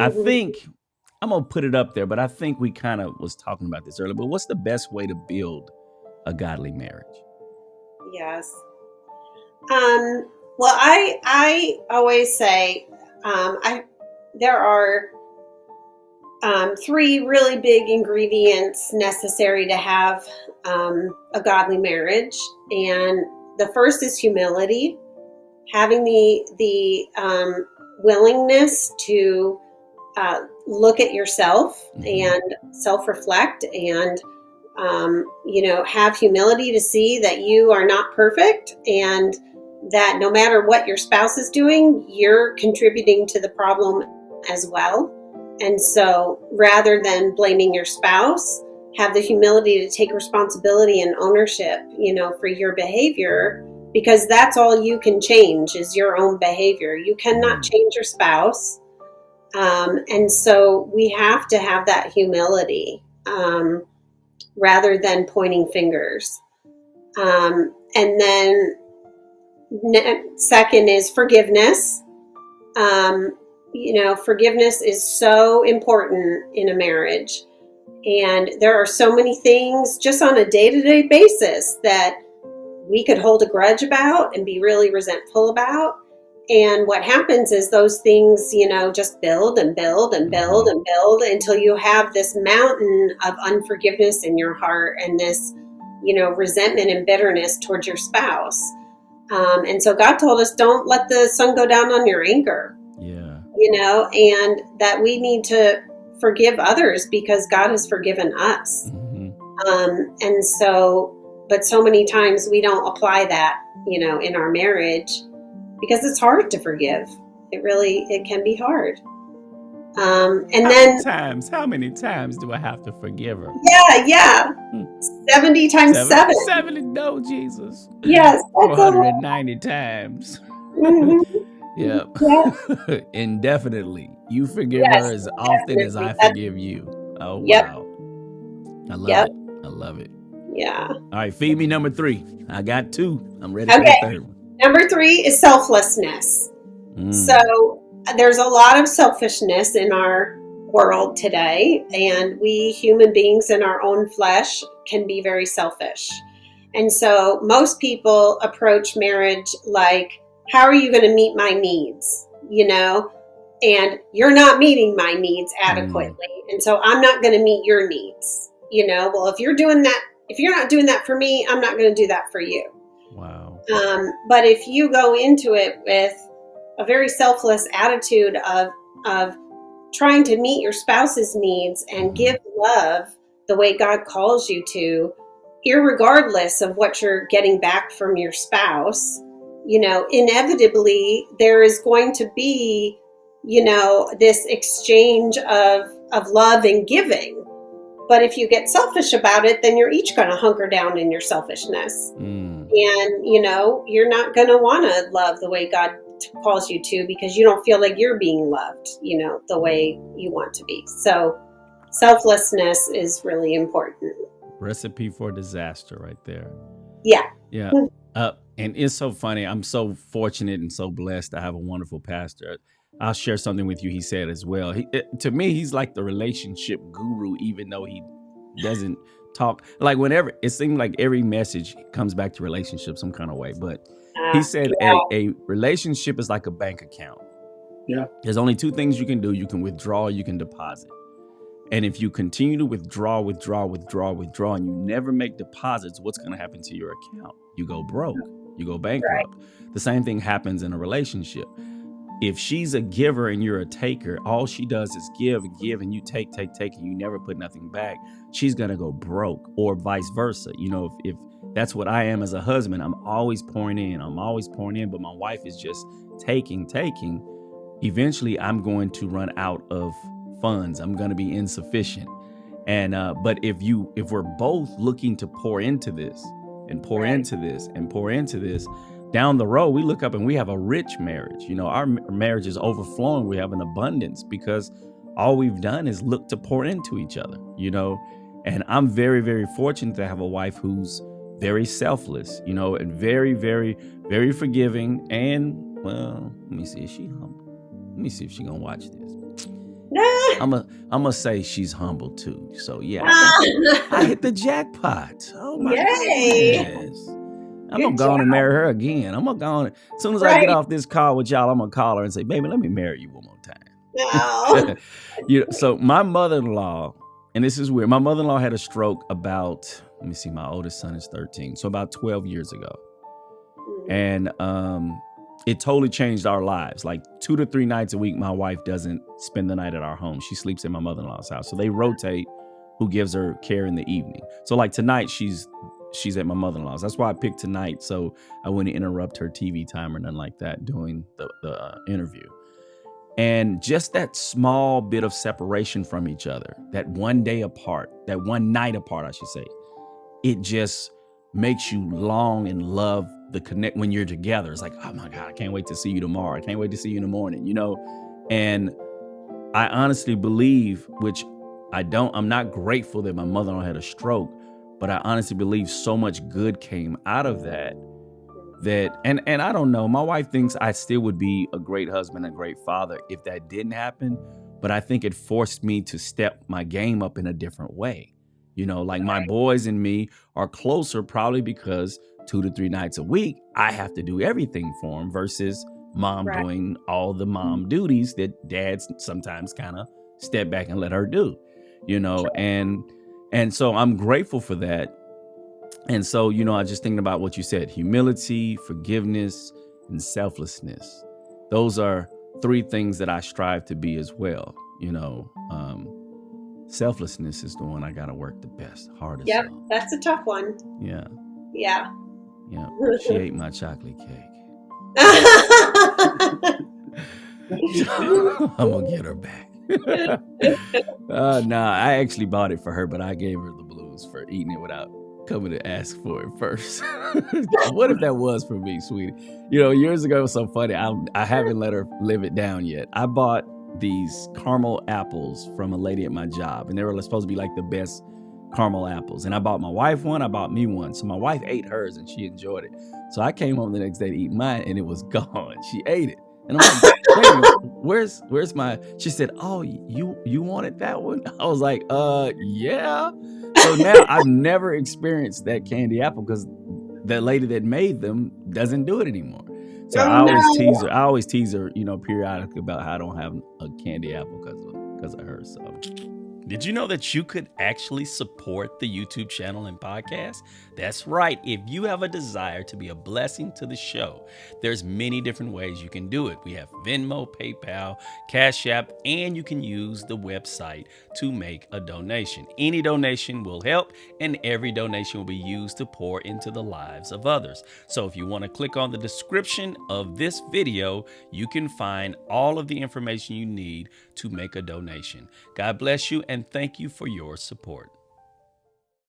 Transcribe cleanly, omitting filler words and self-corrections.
I think I'm gonna put it up there, but I think we kind of was talking about this earlier. But what's the best way to build a godly marriage? Yes. Um, well, I always say, I there are three really big ingredients necessary to have a godly marriage, and the first is humility, having the willingness to look at yourself Mm-hmm. and self-reflect, and have humility to see that you are not perfect, and that no matter what your spouse is doing, you're contributing to the problem as well. And so rather than blaming your spouse, have the humility to take responsibility and ownership, for your behavior, because that's all you can change is your own behavior. You cannot Mm. change your spouse. And so we have to have that humility, rather than pointing fingers. And then second is forgiveness. Forgiveness is so important in a marriage. And there are so many things just on a day-to-day basis that we could hold a grudge about and be really resentful about. And what happens is those things, just build and build and build Mm-hmm. and build until you have this mountain of unforgiveness in your heart, and this, resentment and bitterness towards your spouse. And so God told us, don't let the sun go down on your anger, Yeah. and that we need to forgive others because God has forgiven us. Mm-hmm. But so many times we don't apply that, in our marriage, because it's hard to forgive. It can be hard. And then, How many times do I have to forgive her? yeah, yeah, 70 times Seven, 7. 70, no, Jesus. Yes, that's a lot. 490 times. Mm-hmm. Yep. Yeah, Indefinitely. You forgive her yes, as often as definitely. I forgive you. Oh, Yep, wow. I love yep, it. I love it. yeah. All right, feed me number 3. I got 2. I'm ready for the Okay, third one. number 3 is selflessness. Mm. So there's a lot of selfishness in our world today, and we human beings in our own flesh can be very selfish. And so most people approach marriage like, how are you going to meet my needs? And you're not meeting my needs Mm. adequately. And so I'm not going to meet your needs. Well, if you're not doing that for me, I'm not going to do that for you. Wow. But if you go into it with a very selfless attitude of trying to meet your spouse's needs and Mm-hmm. give love the way God calls you to, irregardless of what you're getting back from your spouse, inevitably there is going to be, this exchange of love and giving. But if you get selfish about it, then you're each going to hunker down in your selfishness. Mm. And, you're not going to want to love the way God calls you to, because you don't feel like you're being loved, the way you want to be. So selflessness is really important. Recipe for disaster right there. Yeah. Yeah. And it's so funny. I'm so fortunate and so blessed to have a wonderful pastor. I'll share something with you. He said as well. To me, he's like the relationship guru, even though he doesn't talk. Like whenever it seems like every message comes back to relationship some kind of way. But he said Yeah. a relationship is like a bank account. Yeah. There's only 2 things you can do. You can withdraw, you can deposit. And if you continue to withdraw, and you never make deposits, what's going to happen to your account? You go broke, you go Right. bankrupt. The same thing happens in a relationship. If she's a giver and you're a taker, all she does is give, and you take, and you never put nothing back, she's going to go broke, or vice versa. If that's what I am as a husband, I'm always pouring in, but my wife is just taking. Eventually I'm going to run out of funds. I'm going to be insufficient. And but if we're both looking to pour into this and pour Right. into this and pour into this, down the road we look up and we have a rich marriage. Our marriage is overflowing. We have an abundance because all we've done is look to pour into each other. And I'm very, very fortunate to have a wife who's very selfless, and very, very, very forgiving. And well, let me see, is she humble? Let me see if she's gonna watch this. I'm gonna say she's humble too. So yeah, I hit the jackpot. Oh my Yay! goodness. I'm gonna Good go on job. and marry her again. I'm gonna go on. As soon as I get Right. off this call with y'all, I'm gonna call her and say, baby, let me marry you one more Oh. time. So my mother-in-law, and this is weird, my mother-in-law had a stroke about, let me see, my oldest son is 13. So about 12 years ago. And it totally changed our lives. Like 2 to 3 nights a week, my wife doesn't spend the night at our home. She sleeps at my mother-in-law's house. So they rotate who gives her care in the evening. So like tonight, she's at my mother-in-law's. That's why I picked tonight, so I wouldn't interrupt her TV time or nothing like that doing the interview. And just that small bit of separation from each other, that one day apart, that one night apart, I should say, it just makes you long and love the connect when you're together. It's like, oh my God, I can't wait to see you tomorrow. I can't wait to see you in the morning, And I honestly believe, which I'm not grateful that my mother-in-law had a stroke, but I honestly believe so much good came out of that, and I don't know, my wife thinks I still would be a great husband, a great father if that didn't happen. But I think it forced me to step my game up in a different way. Like my boys and me are closer probably because 2 to 3 nights a week, I have to do everything for them versus mom doing all the mom duties that dads sometimes kind of step back and let her do, and so I'm grateful for that. And so, I just thinking about what you said, humility, forgiveness, and selflessness. Those are 3 things that I strive to be as well. Selflessness is the one I got to work the hardest. Yep, on. that's a tough one. Yeah. Yeah. Yeah. She ate my chocolate cake. I'm going to get her back. Nah, I actually bought it for her, but I gave her the blues for eating it without coming to ask for it first. What if that was for me, sweetie? Years ago, it was so funny. I haven't let her live it down yet. I bought these caramel apples from a lady at my job, and they were supposed to be like the best caramel apples. And I bought my wife one, I bought me one. So my wife ate hers and she enjoyed it. So I came home the next day to eat mine and it was gone. She ate it. And I'm like, hey, where's my, she said, oh, you wanted that one? I was like, yeah. So now I've never experienced that candy apple because that lady that made them doesn't do it anymore. So I always tease her, periodically about how I don't have a candy apple because of her. So did you know that you could actually support the YouTube channel and podcast? That's right. If you have a desire to be a blessing to the show, there's many different ways you can do it. We have Venmo, PayPal, Cash App, and you can use the website to make a donation. Any donation will help, and every donation will be used to pour into the lives of others. So if you want to click on the description of this video, you can find all of the information you need to make a donation. God bless you, and thank you for your support.